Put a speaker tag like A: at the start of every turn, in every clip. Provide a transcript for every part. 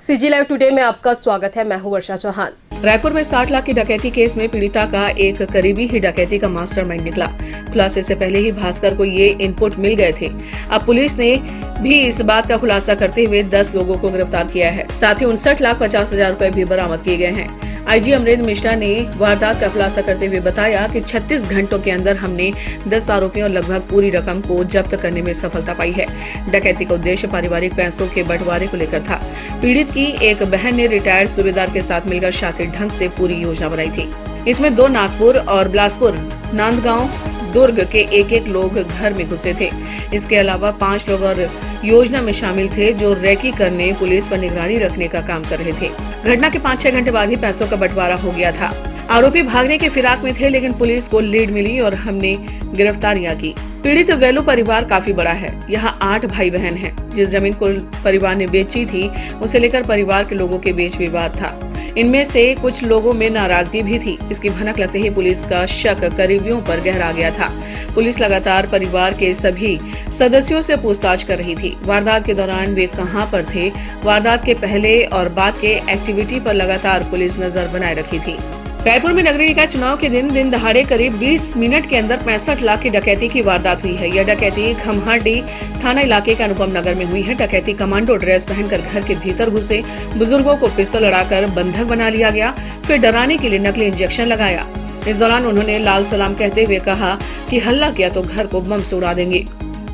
A: CG live today में आपका स्वागत है। मैं हूं वर्षा चौहान।
B: रायपुर में 60 लाख की डकैती केस में पीड़िता का एक करीबी ही डकैती का मास्टरमाइंड निकला। खुलासे से पहले ही भास्कर को ये इनपुट मिल गए थे। अब पुलिस ने भी इस बात का खुलासा करते हुए 10 लोगों को गिरफ्तार किया है। साथ ही 59,50,000 रुपए भी बरामद किए गए हैं। आईजी अमरेंद्र मिश्रा ने वारदात का खुलासा करते हुए बताया कि 36 घंटों के अंदर हमने 10 आरोपियों और लगभग पूरी रकम को जब्त करने में सफलता पाई है। डकैती का उद्देश्य पारिवारिक पैसों के बंटवारे को लेकर था। पीड़ित की एक बहन ने रिटायर्ड सूबेदार के साथ मिलकर शातिर ढंग से पूरी योजना बनाई थी। इसमें 2 नागपुर और बिलासपुर, नांदगांव, दुर्ग के एक लोग घर में घुसे थे। इसके अलावा 5 लोग और योजना में शामिल थे जो रेकी करने, पुलिस पर निगरानी रखने का काम कर रहे थे। घटना के 5-6 घंटे बाद ही पैसों का बंटवारा हो गया था। आरोपी भागने के फिराक में थे, लेकिन पुलिस को लीड मिली और हमने गिरफ्तारियां की। पीड़ित वेलू परिवार काफी बड़ा है। यहाँ 8 भाई बहन हैं। जिस जमीन को परिवार ने बेची थी, उसे लेकर परिवार के लोगों के बीच विवाद था। इनमें से कुछ लोगों में नाराजगी भी थी। इसकी भनक लगते ही पुलिस का शक करीबियों पर गहरा गया था। पुलिस लगातार परिवार के सभी सदस्यों से पूछताछ कर रही थी। वारदात के दौरान वे कहां पर थे, वारदात के पहले और बाद के एक्टिविटी पर लगातार पुलिस नजर बनाए रखी थी। रायपुर में नगरीय निकाय चुनाव के दिन दहाड़े करीब 20 मिनट के अंदर 65 लाख की डकैती की वारदात हुई है। यह डकैती खमहाडी थाना इलाके के अनुपम नगर में हुई है। डकैती कमांडो ड्रेस पहनकर घर के भीतर घुसे, बुजुर्गों को पिस्तौल लड़ाकर बंधक बना लिया गया, फिर डराने के लिए नकली इंजेक्शन लगाया। इस दौरान उन्होंने लाल सलाम कहते हुए कहा कि हल्ला किया तो घर को बम से उड़ा देंगे।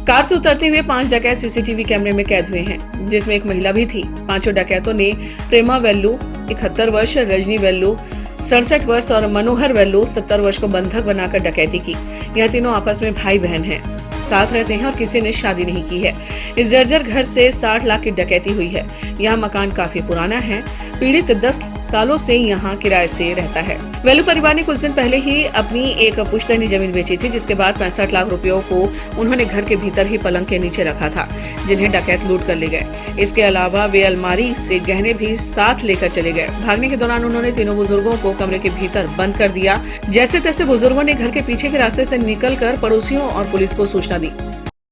B: कार से उतरते हुए 5 डकैत सीसीटीवी कैमरे में कैद हुए हैं, जिसमें एक महिला भी थी। 5 डकैतों ने प्रेमा वेल्लू 71 वर्ष, रजनी वेल्लू 67 वर्ष और मनोहर वेल्लू 70 वर्ष को बंधक बनाकर डकैती की। यह तीनों आपस में भाई बहन हैं, साथ रहते हैं और किसी ने शादी नहीं की है। इस जर्जर घर से 60 लाख की डकैती हुई है। यह मकान काफी पुराना है। पीड़ित 10 सालों से यहाँ किराए से रहता है। वेलू परिवार ने कुछ दिन पहले ही अपनी एक पुश्तैनी जमीन बेची थी, जिसके बाद 65 लाख रुपयों को उन्होंने घर के भीतर ही पलंग के नीचे रखा था, जिन्हें डकैत लूट कर ले गए। इसके अलावा वे अलमारी से गहने भी साथ लेकर चले गए। भागने के दौरान उन्होंने तीनों बुजुर्गों को कमरे के भीतर बंद कर दिया। जैसे तैसे बुजुर्गों ने घर के पीछे के रास्ते से निकलकर पड़ोसियों और पुलिस को सूचना दी।